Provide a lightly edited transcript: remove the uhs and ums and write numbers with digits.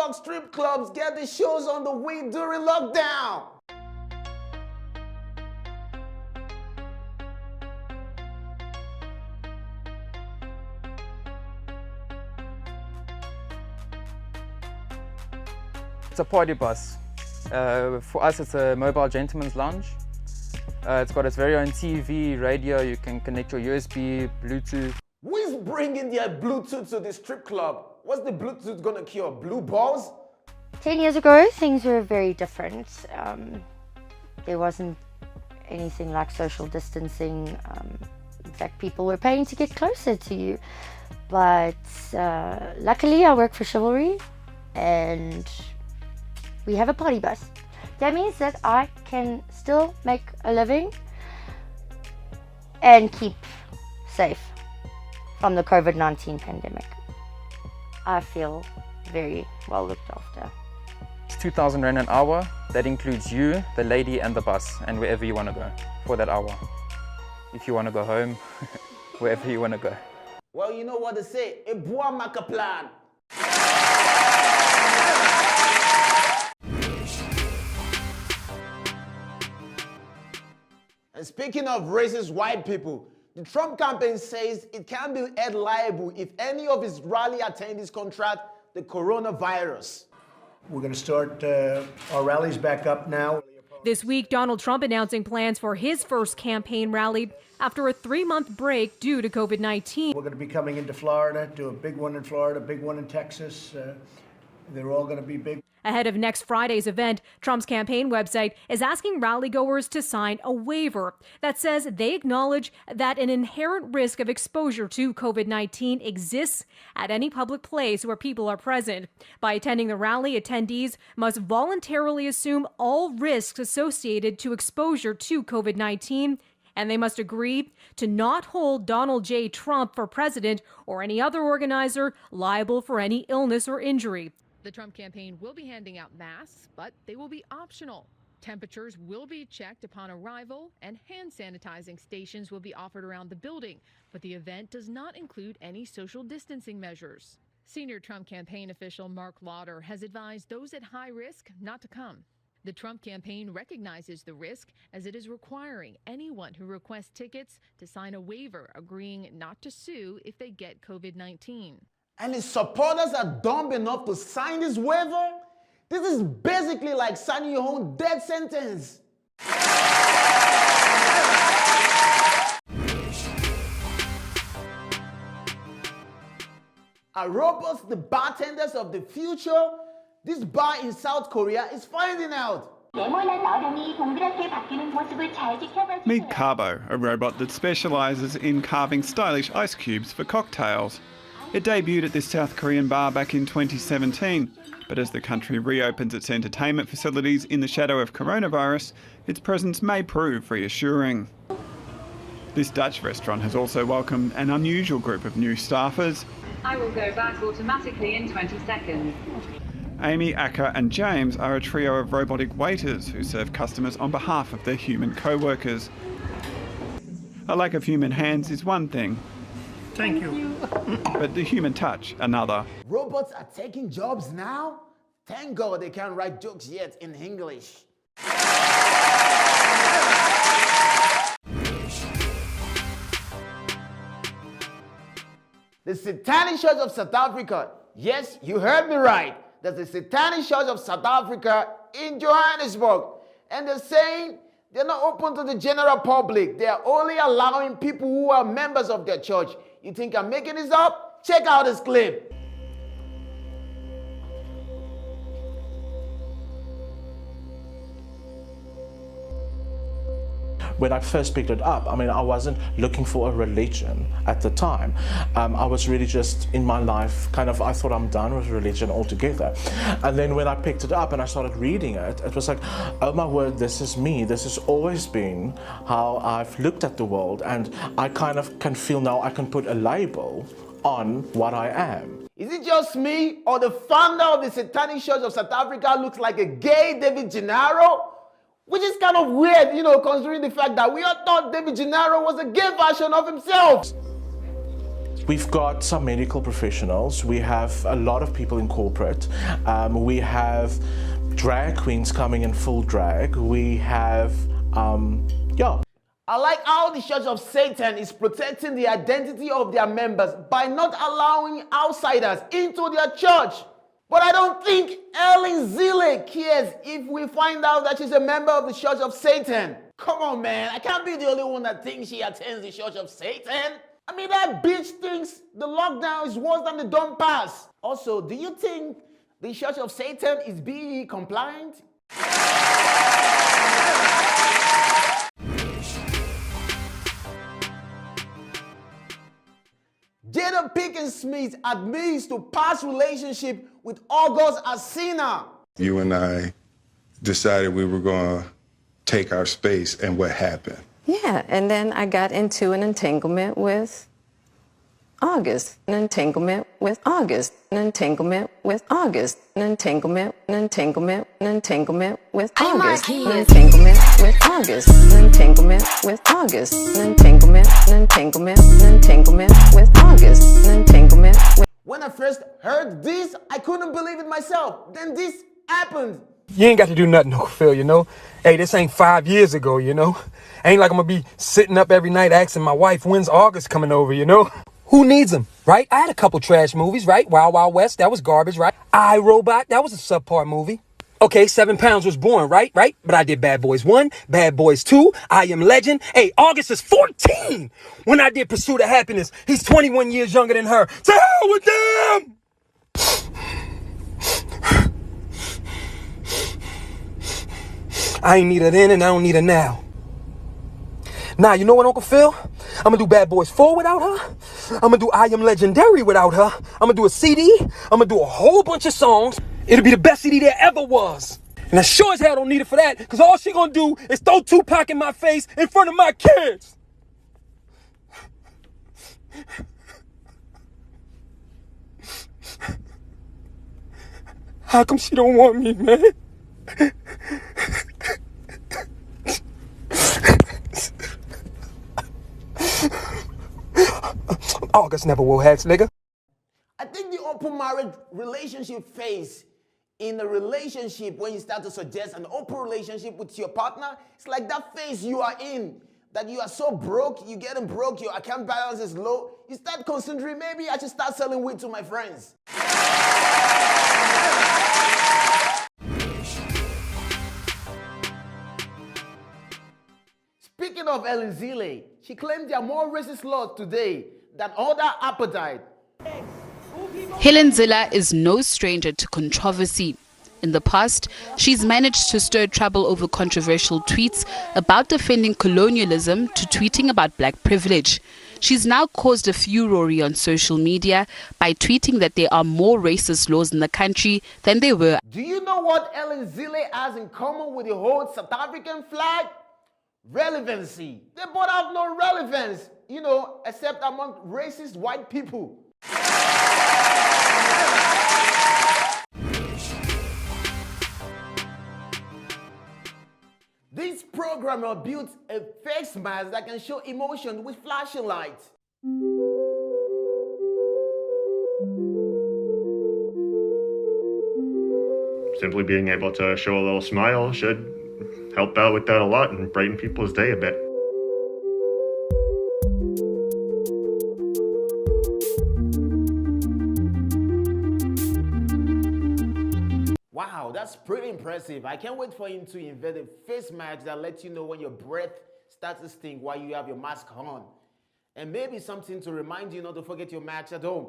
Joburg strip clubs get the shows on the way during lockdown. It's a party bus. For us, it's a mobile gentleman's lounge. It's got its very own TV, radio. You can connect your USB, Bluetooth. Who is bringing their Bluetooth to the strip club? What's the Bluetooth gonna cure? Blue balls? 10 years ago, things were very different. There wasn't anything like social distancing. In fact, people were paying to get closer to you. But luckily, I work for Chivalry and we have a party bus. That means that I can still make a living and keep safe from the COVID-19 pandemic. I feel very well looked after. It's 2,000 Rand an hour. That includes you, the lady and the bus, and wherever you want to go for that hour. If you want to go home, wherever you want to go. Well, you know what they say, a bois maka plan. And speaking of racist white people, the Trump campaign says it can be held liable if any of his rally attendees contract the coronavirus. We're going to start our rallies back up now. This week, Donald Trump announcing plans for his first campaign rally after a 3-month break due to COVID-19. We're going to be coming into Florida, do a big one in Florida, a big one in Texas. They're all going to be big. Ahead of next Friday's event, Trump's campaign website is asking rallygoers to sign a waiver that says they acknowledge that an inherent risk of exposure to COVID-19 exists at any public place where people are present. By attending the rally, attendees must voluntarily assume all risks associated to exposure to COVID-19, and they must agree to not hold Donald J. Trump for president or any other organizer liable for any illness or injury. The Trump campaign will be handing out masks, but they will be optional. Temperatures will be checked upon arrival, and hand sanitizing stations will be offered around the building, but the event does not include any social distancing measures. Senior Trump campaign official Mark Lauder has advised those at high risk not to come. The Trump campaign recognizes the risk as it is requiring anyone who requests tickets to sign a waiver agreeing not to sue if they get COVID-19. And his supporters are dumb enough to sign this waiver? This is basically like signing your own death sentence. Are robots the bartenders of the future? This bar in South Korea is finding out. Meet Carbo, a robot that specialises in carving stylish ice cubes for cocktails. It debuted at this South Korean bar back in 2017, but as the country reopens its entertainment facilities in the shadow of coronavirus, its presence may prove reassuring. This Dutch restaurant has also welcomed an unusual group of new staffers. I will go back automatically in 20 seconds. Amy, Akka and James are a trio of robotic waiters who serve customers on behalf of their human co-workers. A lack of human hands is one thing. Thank you. But the human touch, another. Robots are taking jobs now? Thank God they can't write jokes yet in English. The Satanic Church of South Africa. Yes, you heard me right. There's a Satanic Church of South Africa in Johannesburg. And they're saying they're not open to the general public. They're only allowing people who are members of their church. You think I'm making this up? Check out this clip. When I first picked it up, I wasn't looking for a religion at the time. I was really just in my life, I thought I'm done with religion altogether. And then when I picked it up and I started reading it, it was like, oh my word, this is me. This has always been how I've looked at the world. And I can feel now I can put a label on what I am. Is it just me, or the founder of the Satanic Church of South Africa looks like a gay David Gennaro? Which is kind of weird, considering the fact that we all thought David Gennaro was a gay version of himself. We've got some medical professionals. We have a lot of people in corporate. We have drag queens coming in full drag. We have, yeah. I like how the Church of Satan is protecting the identity of their members by not allowing outsiders into their church. But I don't think Ellen Zille cares if we find out that she's a member of the Church of Satan. Come on, man. I can't be the only one that thinks she attends the Church of Satan. I mean, that bitch thinks the lockdown is worse than the don't pass. Also, do you think the Church of Satan is BE compliant? Jada Pinkett Smith admits to past relationship with August Alsina. You and I decided we were going to take our space, and what happened? Yeah, and then I got into an entanglement with August, an entanglement with August, an entanglement with August, an entanglement, an entanglement, an entanglement with August, an entanglement with August, an entanglement with August, an entanglement, an entanglement, an entanglement with August, an entanglement with. When I first heard this, I couldn't believe it myself. Then this happened. You ain't got to do nothing, Uncle Phil, you know? Hey, this ain't 5 years ago, you know? Ain't like I'm gonna be sitting up every night asking my wife, when's August coming over, you know? Who needs them, right? I had a couple trash movies, right? Wild Wild West, that was garbage, right? I, Robot, that was a subpar movie. Okay, 7 Pounds was born, right? But I did Bad Boys 1, Bad Boys 2, I Am Legend. Hey, August is 14 when I did Pursuit of Happiness. He's 21 years younger than her. To hell with them! I ain't need her then and I don't need her now. Now, you know what, Uncle Phil? I'm gonna do Bad Boys 4 without her. I'm gonna do I Am Legendary without her. I'm gonna do a CD. I'm gonna do a whole bunch of songs. It'll be the best CD there ever was. And I sure as hell don't need it for that, because all she gonna do is throw Tupac in my face in front of my kids. How come she don't want me, man? August never will have, nigga. I think the open marriage relationship phase in a relationship, when you start to suggest an open relationship with your partner, it's like that phase you are in, that you are so broke, you're getting broke, your account balance is low, you start considering, maybe I should start selling weed to my friends. Speaking of Ellen Zille, she claimed there are more racist laws today than other apartheid. Helen Zille is no stranger to controversy. In the past, she's managed to stir trouble over controversial tweets about defending colonialism to tweeting about black privilege. She's now caused a furore on social media by tweeting that there are more racist laws in the country than there were. Do you know what Ellen Zille has in common with the whole South African flag? Relevancy. They both have no relevance, you know, except among racist white people. This programmer built a face mask that can show emotion with flashing lights. Simply being able to show a little smile should help out with that a lot and brighten people's day a bit. Wow, that's pretty impressive. I can't wait for him to invent a face mask that lets you know when your breath starts to stink while you have your mask on. And maybe something to remind you not to forget your mask at home.